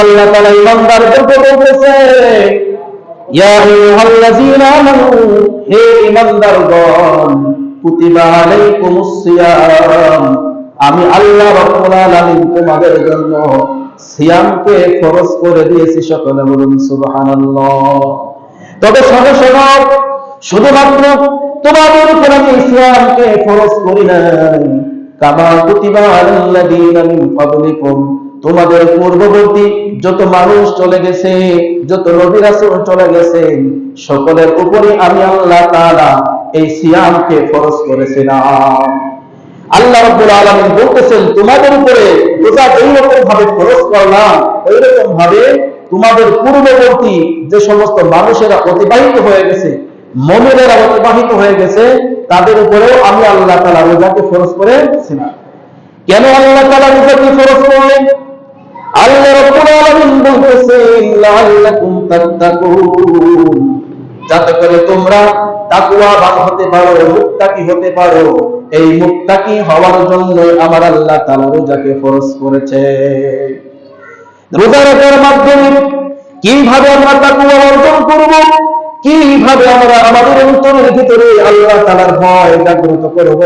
আল্লাহ তাআলা ইমানদারদেরকে বলতেছে, ইয়া আইয়ুহাল্লাযীনা আমানু, হে ইমানদারগণ, কুতিবা আলাইকুমুস সিয়াম, আমি আল্লাহ রাব্বুল আলামিন তোমাদের জন্য সিয়ামকে ফরজ করে দিয়েছি। সকলে বলুন সুবহানাল্লাহ। তবে শুধুমাত্র তোমাদের উপর আমি সিয়ামকে ফরজ করি নাই, কামা কুতিবা আলাল্লাযীনা মিন ক্বাবলিকুম, তোমাদের পূর্ববর্তী যত মানুষ চলে গেছে, যত নবী রাসূল চলে গেছেন, সকলের উপরে আমি আল্লাহ তাআলা এই সিয়ামকে ফরজ করেছিলাম। আল্লাহ রাব্বুল আলামিন বলতেছেন, তোমাদের উপরে রোজা যেরকম ভাবে ফরজ করলাম, ওইরকম ভাবে তোমাদের পূর্ববর্তী যে সমস্ত মানুষেরা অতিবাহিত হয়ে গেছে, মুমিনেরা অতিবাহিত হয়ে গেছে, তাদের উপরেও আমি আল্লাহ তাআলা রোজাকে ফরজ করেছিলাম। কেন আল্লাহ তাআলা রোজাকে ফরজ করলেন? আল্লাহ রাব্বুল আলামিন বলতেছেন, লাআল্লাকুম তাত্তাকুন, যাতে করে তোমরা তাকওয়াবান হতে পারো, মুত্তাকি হতে পারো। এই মুত্তাকি হওয়ার জন্য আমার আল্লাহ তাআলা রোজাকে ফরজ করেছে। রোজা রাখার মাধ্যমে কিভাবে আমরা তাকওয়া অর্জন করব, কিভাবে আমরা আমাদের অন্তরের ভিতরে আল্লাহ তাআলার ভয় জাগ্রত করব?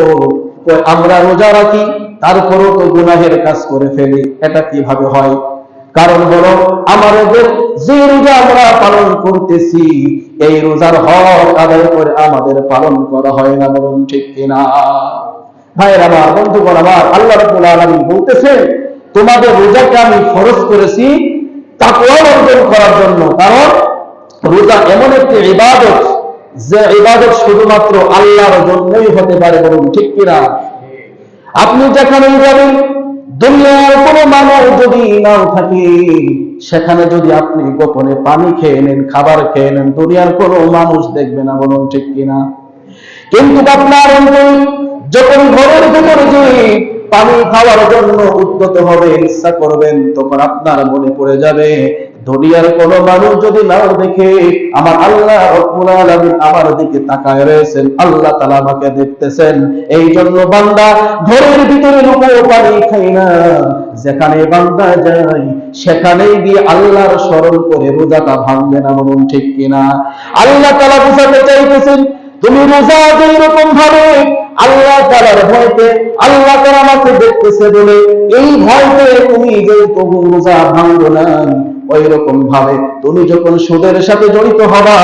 আমরা রোজা রাখি, তারপরও তো গুনাহের কাজ করে ফেলি, এটা কিভাবে হয়? কারণ হলো, আমাদের যে রোজা আমরা পালন করতেছি, এই রোজার হক আদায় করে আমাদের পালন করা হয় না। বলুন ঠিক কিনা? ভাইয়ের আমার, বন্ধুগণ আমার, আল্লাহ রাব্বুল আলামিন বলতেছেন, তোমাদের রোজাকে আমি ফরজ করেছি তাকওয়া অর্জন করার জন্য। কারণ রোজা এমন একটি ইবাদত, যে ইবাদত শুধুমাত্র আল্লাহর জন্যই হতে পারে। বলুন ঠিক কিনা? আপনি যেখানেই যাবেন, দুনিয়ার কোনো মানুষ যদি নাও থাকে, সেখানে যদি আপনি গোপনে পানি খেয়ে নেন, খাবার খেয়ে নেন, দুনিয়ার কোনো মানুষ দেখবে না। বলুন ঠিক কিনা? কিন্তু আপনার যখন ঘরের ভিতরে যে পানি খাওয়ার জন্য উদ্যত হবে, ইচ্ছা করবেন, তখন আপনার মনে পড়ে যাবে, দুনিয়ার কোনো মানুষ যদি নাও দেখে, আমার আল্লাহ রাব্বুল আলামিন আমার দিকে তাকায় রয়েছেন, আল্লাহ তাআলা আমাকে দেখতেছেন। এই জন্য বান্দা ঘরের ভিতরে লুকিয়ে পানি খায় না, যেখানে বান্দা যায় সেখানেই গিয়ে আল্লাহর স্মরণ করে রোজাটা ভাঙবে না। বলুন ঠিক কিনা? আল্লাহ তাআলা বুঝাতে চাইতেছেন, তুমি রোজা যেরকম ভাবে আল্লাহ তাআলার ভয়তে, আল্লাহ তাআলা আমাকে দেখতেছে বলে এই ভয়তে তুমি যে তবু রোজা ভাঙবো না, ওই রকম ভাবে তুমি যখন সুদের সাথে জড়িত হবা,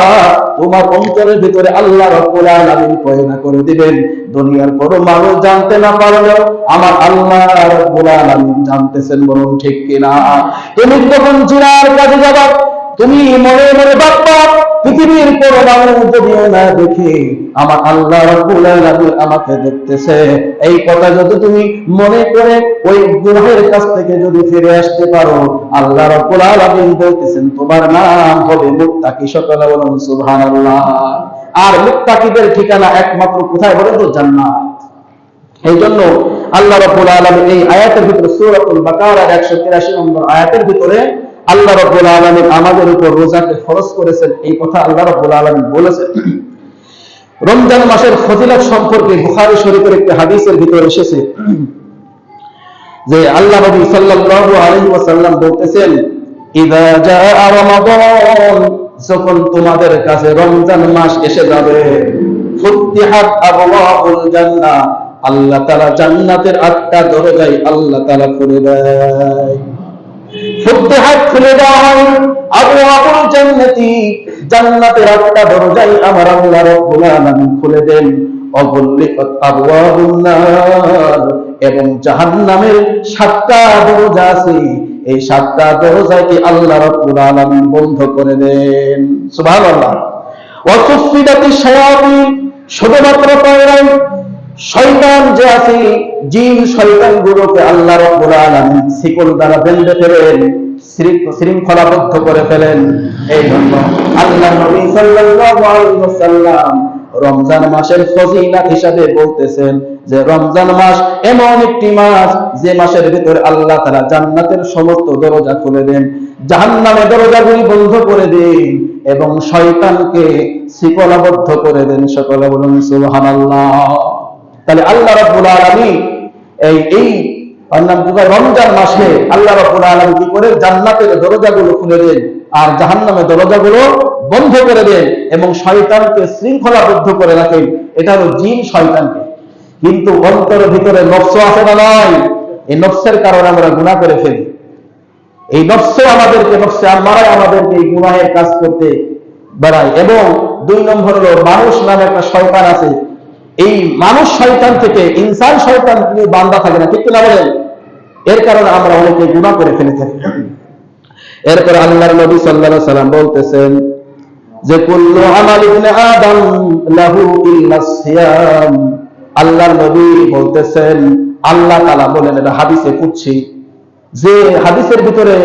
তোমার অন্তরের ভিতরে আল্লাহ রাব্বুল আলামিন পয়দা করে দিবেন। দুনিয়ার কোনো মানুষ জানতে না পারলেও আমার আল্লাহ রাব্বুল আলামিন জানতেছেন। বলুন ঠিক কিনা? তুমি যখন জিনার কাজে যাবা, তুমি মনে মনে ভাববা, পৃথিবীর কোনো মানুষ যদিও না দেখে, আমার আল্লাহ রাব্বুল আলামিন আমাকে দেখতেছে। এই কথা যদি তুমি মনে করে ওই গুনাহের কাছ থেকে যদি ফিরে আসতে পারো, আল্লাহ রাব্বুল আলামিন বলতেছেন, তোমার নাম হবে মুত্তাকি। সকলে বলুন সুবহানাল্লাহ। আর মুত্তাকিদের ঠিকানা একমাত্র কোথায় বলেন তো? জান্নাত। এই জন্য আল্লাহ রাব্বুল আলামিন এই আয়াতের ভিতরে, সূরাতুল বাকারার 183 নম্বর আয়াতের ভিতরে আল্লাহ রাব্বুল আলামিন আমাদের উপর রোজাকে ফরজ করেছেন, এই কথা আল্লাহ রাব্বুল আলামিন বলেছেন। রমজান মাসের ফজিলত সম্পর্কে বুখারী শরীফের একটি হাদিসের ভিতরে এসেছে যে আল্লাহ নবী সাল্লাল্লাহু আলাইহি ওয়াসাল্লাম বলতেছেন, ইযা জাআ রমাদান, যখন তোমাদের কাছে রমজান মাস এসে যাবে, ফুতিহাত আবওয়াবুল জান্নাহ, আল্লাহ তাআলা জান্নাতের 8টা দরজাই আল্লাহ তাআলা খুলে দেয়। ফুতিহাত খুলে দেওয়া হয় আবওয়াবুল জান্নাতি, জান্নাতের 8টা দরজাই আমার আল্লাহ রাব্বুল আলামিন খুলে দেন। অগুল্লিকাত আবওয়াবুন নার, এবং জাহান্নামের 7টা দরজা আছে, এই 7টা দরজাকে আল্লাহ রাব্বুল আলামিন বন্ধ করে দেন। সুবহানাল্লাহ। ওয়া সুফিদাতিশ শায়াতিন, শুধুমাত্র শয়তান যে আছে, জিন শয়তান গুলোকে আল্লাহ রাব্বুল আলামিন শিকল দ্বারা বেঁধে ফেলেন, শৃঙ্খলাবদ্ধ করে ফেলেন। এই জন্য আল্লাহ নবী সাল্লাল্লাহু আলাইহি ওয়াসাল্লাম রমজান মাসের ফজিলত হিসাবে বলতেছেন যে রমজান মাস এমন একটি মাস, যে মাসের ভিতরে আল্লাহ তাআলা জান্নাতের সমস্ত দরজা খুলে দেন, জাহান্নামের দরজাগুলি বন্ধ করে দেন, এবং শয়তানকে শিকলাবদ্ধ করে দেন। সকলে বলুন সুবহানাল্লাহ। তাহলে আল্লাহ রাব্বুল আলামিন এই রমজান মাসে আল্লাহ রাব্বুল আলামিন কি করে জান্নাতের দরজাগুলো খুলে দেন আর জাহান্নামের দরজাগুলো বন্ধ করে দেন এবং শয়তানকে শৃঙ্খলাবদ্ধ করে রাখেন। এটা হলো জিন শয়তানকে। কিন্তু অন্তরের ভিতরে নফস আছে না নয়? এই নফসের কারণে আমরা গুনাহ করে ফেলি। এই নফসে আমাদেরকে এই গুনাহের কাজ করতে বাড়ায়। এবং 2 নম্বর হলো মানুষ নামে একটা শয়তান আছে। এই মানুষ শয়তান থেকে ইনসান শয়তান নিয়ে বান্দা থাকে না, ঠিক কিনা বলেন? এর কারণে আমরা অনেকে গুনাহ করে ফেলে থাকি। এরপর আল্লাহর নবী সাল্লাল্লাহু আলাইহি সাল্লাম বলতেছেন যে কুল্লু আমাল ইবনে আদম লাহু ইল্লাস সিয়াম। আল্লাহর নবী বলতেছেন, আল্লাহ তাআলা বলেন, এটা হাদিসে কুদসি, যে হাদিসের ভিতরে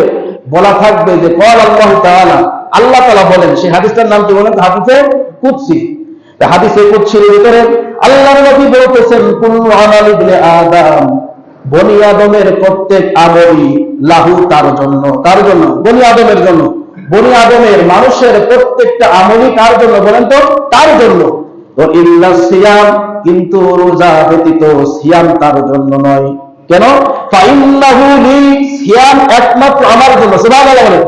বলা থাকবে যে ক্বাল আল্লাহু তাআলা, আল্লাহ তাআলা বলেন, সেই হাদিসটার নাম কি বলেন? হাদিসে কুদসি। হাদিসে কুদসির ভিতরে আল্লাহর নবী বলতেছেন কুল্লু আমাল ইবনে আদম, বনি আদমের প্রত্যেক আমলই লাহু, তার জন্য। কার জন্য? বনি আদমের জন্য। বনি আদমের মানুষের প্রত্যেকটা আমলই কার জন্য বলেন তো? তার জন্য। তো ইল্লাস সিয়াম, কিন্তু রোজা ব্যতীত সিয়াম তার জন্য নয়। কেন? ফাইন্নাহু লি, সিয়াম একমাত্র আমার জন্য। সুবহানাল্লাহ বলেন।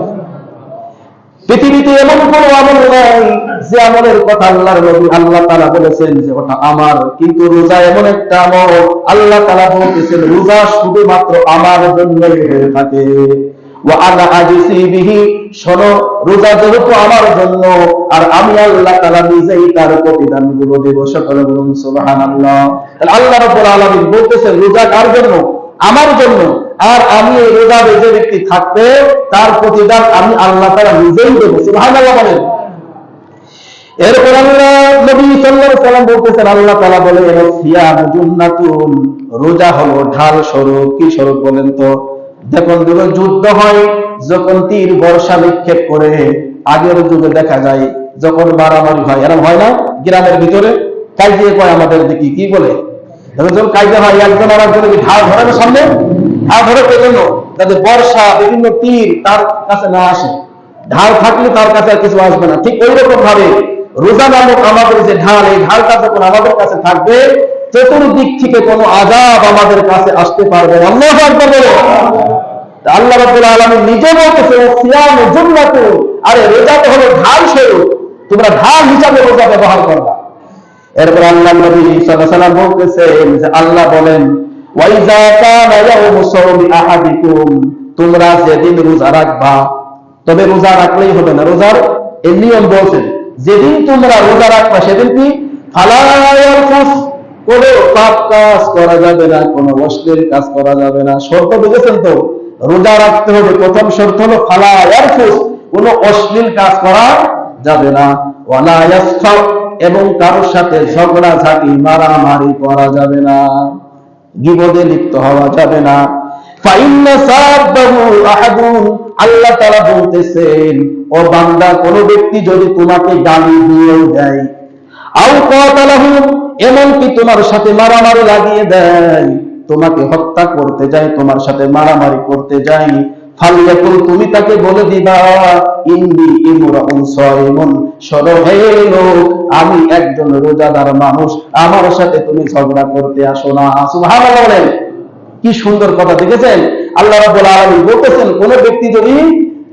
পৃথিবীতে এমন কোন আমল নাই যে আমলের কথা আল্লাহর নবী আল্লাহ তাআলা বলেছেন যে ওটা আমার। কিন্তু রোজা এমন একটা আমল, আল্লাহ তাআলা বলতেছেন রোজা শুধুমাত্র আমার জন্যই হয়ে থাকে। ওয়া আনা আজসি বিহি, শোনো, রোজা যেহেতু আমার জন্য আর আমি আল্লাহ তাআলা নিজেই তার প্রতিদানগুলো দেব। সকলে বলুন সুবহানাল্লাহ। আল্লাহ রাব্বুল আলামিন বলতেছেন রোজা কার জন্য? আমার জন্য। আর আমি এই রোজা যে ব্যক্তি থাকবে তার প্রতিদান আমি আল্লাহ তাআলা নিজেই দেব। সুবহানাল্লাহ বলেন। এরপর আল্লাহ নবী সাল্লাল্লাহু আলাইহি সাল্লাম বলতেছেন, আল্লাহ তাআলা বলেন সিয়াম জান্নাতুন, রোজা হলো ঢাল স্বরূপ। কি স্বরূপ বলেন তো? যখন যুদ্ধ হয়, যখন তীর বর্ষা নিক্ষেপ করে, আগের যুগে দেখা যায় যখন মারামারি হয়, এরকম হয় না? গ্রামের ভিতরে কাইজে কয় আমাদের দেখি কি বলে, যখন কাইজে হয় একজন আর একজনের ঢাল ধরে না, সামনে ঢাল ধরে পেলেন যাতে বর্ষা বিভিন্ন তীর তার কাছে না আসে। ঢাল থাকলে তার কাছে আর কিছু আসবে না। ঠিক ওই রকম ভাবে রোজা নামক আমাদের যে ঢাল, এই ঢালটা যখন আমাদের কাছে থাকবে, চতুর্দিক থেকে কোনো আযাব আমাদের কাছে আসতে পারবে না। আল্লাহু আকবার বলো। আল্লাহ রাব্বুল আলামিন নিজে বলতেছেন সিয়াম জান্নাতুন, আরে রোজা তো হলো ঢাল স্বরূপ, তোমরা ঢাল হিসাবে রোজা ব্যবহার করবা। এরপর আল্লাহ নবী সাল্লাল্লাহু আলাইহি ওয়াসাল্লাম বলতেছেন যে আল্লাহ বলেন ওয়াইজা কানা ইয়াউমু সাওমি আহাদিকুম, তোমরা যেদিন রোজা রাখবা, তবে রোজা রাখলেই হবে না, রোজার এই নিয়ম বলছেন যেদিন তোমরা রোজা রাখবা সেদিন কি ফালা ইয়ারফুস, কোনো পাপ কাজ করা যাবে না, কোনো অশ্লীল কাজ করা যাবে না। শর্ত বুঝেছেন তো? রোজা রাখতে হবে, প্রথম শর্ত হলো ফালা ইয়ারফুস, কোনো অশ্লীল কাজ করা যাবে না। ওয়ালা ইয়াসখাব, এবং কারোর সাথে ঝগড়া ঝাঁটি মারামারি করা যাবে না, গীবতে লিপ্ত হওয়া যাবে না। ফাইন্না সাবাহু আহাদুন, আল্লাহ তাআলা বলতেছেন ও বান্দা, কোন ব্যক্তি যদি তোমাকে গালি দিয়ে দেয়, আও কাতালাহু, এমনকি তোমার সাথে মারামারি লাগিয়ে দেয়, তোমাকে হত্যা করতে যায়, তোমার সাথে মারামারি করতে যায়, ফালিয়াকুল, তুমি তাকে বলে দিবা ইন্নী ইমরাউন সাইমুন, শোনো হে লোক, আমি একজন রোজাদার মানুষ, আমার সাথে তুমি ঝগড়া করতে আসো না। সুবহানাল্লাহ বলেন। কি সুন্দর কথা, দেখেছেন? আল্লাহ রাব্বুল আলামিন বলতেছেন কোন ব্যক্তি যদি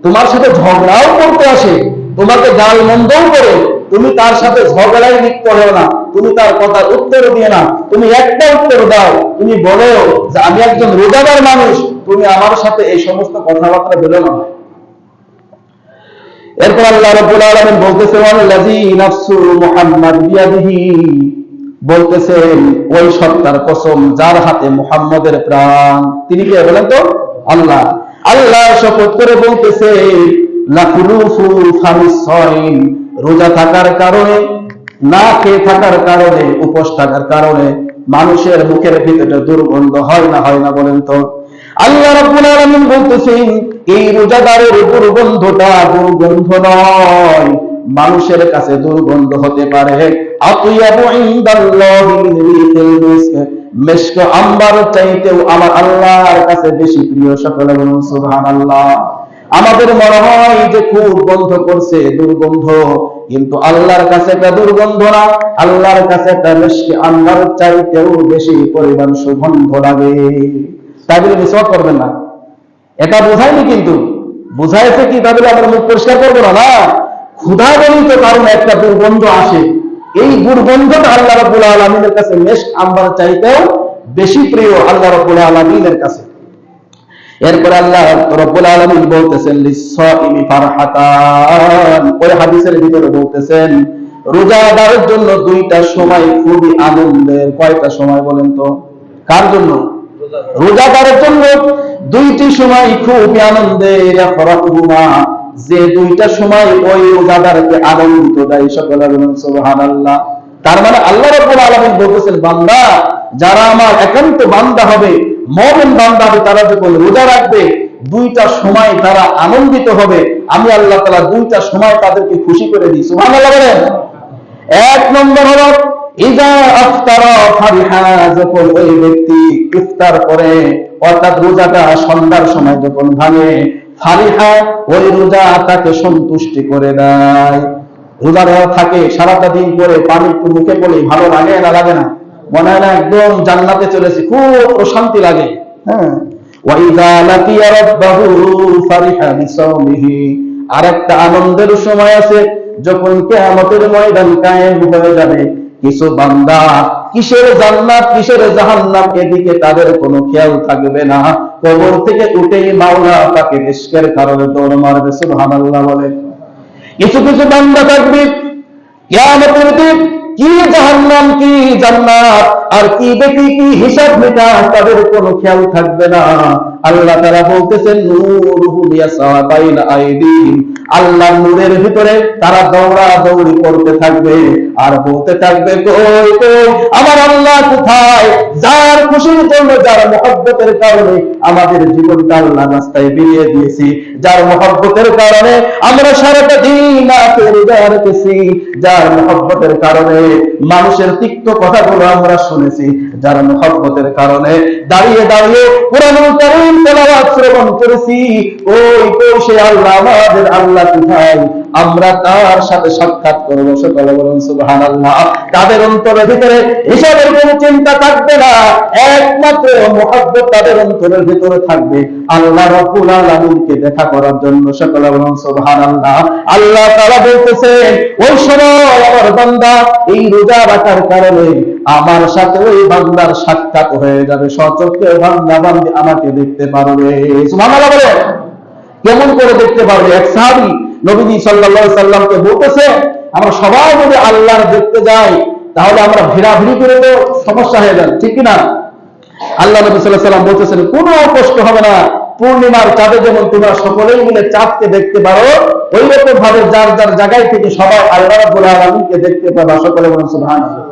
তোমার সাথে ঝগড়াও করতে আসে, তোমাকে গালমন্দও করে, তুমি তার সাথে ঝগড়ায় লিপ্ত হও না, তুমি তার কথার উত্তর দিয়ে না, তুমি একটা উত্তর দাও, তুমি বলো যে আমি একজন রোজাদার মানুষ, তুমি আমার সাথে এই সমস্ত কথাবার্তা বলো না। এরপর আল্লাহ রাব্বুল আলামিন বলতেছেন আল্লাযী নাফসু মুহাম্মাদ বিয়াদিহি, বলতেছেন ওই সত্তার কসম যার হাতে মুহাম্মদের প্রাণ। তিনি কে বলেন তো? আল্লাহ। আল্লাহ শপথ করে বলতেছে লাকুলুফু ফামিস সাইম, রোজা থাকার কারণে, না খেয়ে থাকার কারণে, উপোস থাকার কারণে মানুষের মুখের ভিতরে দুর্গন্ধ হয় না, হয় না বলেন তো? আল্লাহ রাব্বুল আলামিন বলতেছেন এই রোজাদারের দুর্গন্ধটা দুর্গন্ধ নয়, মানুষের কাছে দুর্গন্ধ হতে পারে আতিয়াবু ইনদাল্লাহি মিন রিহিল মিস্ক, মিস্ক আম্বার চাইতেও আমার আল্লাহর কাছে বেশি প্রিয়। সকলে বলুন সুবহানাল্লাহ। আমাদের মনে হয় যে খুব গন্ধ করছে, দুর্গন্ধ, কিন্তু আল্লাহর কাছে একটা দুর্গন্ধ না, আল্লাহর কাছে একটা মিস্ক আম্বার চাইতেও বেশি পরিমাণ সুগন্ধ লাগে। তাই বলে মিসওয়াক করবেন না, এটা বোঝায়নি। কিন্তু বোঝাইছে কি তাই বলে আমরা মুখ পরিষ্কার করবো না? না, ক্ষুধাজনিত কারণে একটা দুর্গন্ধ আসে, এই দুর্গন্ধটা আল্লাহ রাব্বুল আলামিনের কাছে মেশক আম্বার চাইতেও বেশি প্রিয় আল্লাহ রাব্বুল আলামিনের কাছে। এরপরে আল্লাহ রাব্বুল আলামিন বলতেছেন লিস-সাইমি ফারহাতান, ওই হাদিসের ভিতরে বলতেছেন রোজাদারের জন্য দুইটা সময় খুবই আনন্দের। কয়টা সময় বলেন তো? কার জন্য? রোজাদারের জন্য দুইটি সময় খুবই আনন্দের। ইয়াফরাহুমা, যে দুইটা সময় ওই রোজাদারকে আনন্দিত দেয়। সকলে বলেন সুবহানাল্লাহ। তার মানে আল্লাহ রাব্বুল আলামিন বলতেছেন বান্দা, যারা আমার একান্ত বান্দা হবে, মুমিন বান্দা হবে, তারা যখন রোজা রাখবে দুইটা সময় তারা আনন্দিত হবে। আমি আল্লাহ তাআলা দুইটা সময় তাদেরকে খুশি করে দিই। সুবহানাল্লাহ বলেন। এক নম্বর হলো ইজা আফতারা ফারিহা, যখন ওই ব্যক্তি ইফতার করে, অর্থাৎ রোজাটা সন্ধ্যার সময় যখন ভাঙে, ফারিহা, ওই রোজা তাকে সন্তুষ্টি করে দেয়। রোজা থাকে সারাটা দিন পরে পানি একটু মুখে পড়লে ভালো লাগে না? লাগে না? মনে হয় না একদম জান্নাতে চলেছি, খুব প্রশান্তি লাগে। হ্যাঁ, ওয়াইযা লাকিয়া রাব্বাহু ফারিহা বিসাওমিহি, আরেকটা আনন্দের সময় আছে যখন কিয়ামতের ময়দান কায়েম হয়ে যাবে। কিছু বান্দা কিসের জান্নাত কিসের জাহান্নাম এদিকে তাদের কোনো খেয়াল থাকবে না, কবর থেকে উঠেই মাওলা তাকে ইশকের কারণে দৌড় মারবে। সুবহানাল্লাহ বলে। কিছু কিছু বান্দা থাকবে কিয়ামতের দিন কি জাহান্নাম কি জান্নাত আর কি দেখি কি হিসাব নিকাশ তাদের কোনো খেয়াল থাকবে না। আল্লাহ তাআলা বলতেছেন নূরুহু ইয়াসা বাইনা আইদিহিম, আল্লাহর নূরের ভিতরে তারা দৌড়াদৌড়ি করতে থাকবে আর বলতে থাকবে কই কই আমার আল্লাহ কোথায়? যার খুশির জন্য, যার মহব্বতের কারণে আমাদের জীবনটা আল্লাহর রাস্তায় বিলিয়ে দিয়েছি, যার মহব্বতের কারণে আমরা সারাটা দিন রোজা রেখেছি, যার মহব্বতের কারণে মানুষের তিক্ত কথাগুলো আমরা শুনেছি, যার মহব্বতের কারণে দাঁড়িয়ে দাঁড়িয়ে কুরআনুল কারীম তেলাওয়াত শ্রবণ করেছি, ওই তো সে আল্লাহ, আমাদের আল্লাহ কোথায়? আমরা তার সাথে সাক্ষাৎ করবো। সকলে বলুন সুবহানাল্লাহ। তাদের অন্তরের ভিতরে হিসাবের কোনো চিন্তা থাকবে না, একমাত্র মহব্বত তাদের অন্তরের ভিতরে থাকবে আল্লাহ রাব্বুল আলামিনকে দেখা করার জন্য। সকলে বলুন সুবহানাল্লাহ। আল্লাহ তাআলা বলতেছেন ওই সময় আমার বান্দা এই রোজা রাখার কারণে আমার সাথে ওই বান্দার সাক্ষাৎ হয়ে যাবে, সচক্ষে বান্দা বান্দি আমাকে দেখতে পারবে। সুবহানাল্লাহ বলে। কেমন করে দেখতে পারবে? এক সাহাবী নবীজি সাল্লাল্লাহু আলাইহি সাল্লামকে বলতেছে আমরা সবাই যদি আল্লাহর দেখতে যাই তাহলে আমরা ভিড়াভিড়ি করে তো সমস্যা হয়ে যাবে, ঠিক কি না? আল্লাহ নবী সাল্লাল্লাহু আলাইহি সাল্লাম বলতেছেন কোনো কষ্ট হবে না, পূর্ণিমার চাঁদে যেমন তোমরা সকলেই মিলে চাঁদকে দেখতে পারো, ওই রকম ভাবে যার যার জায়গায় থেকে সবাই আল্লাহ রাব্বুল আলামিনকে দেখতে পাবা। সকলে বলুন সুবহানাল্লাহ।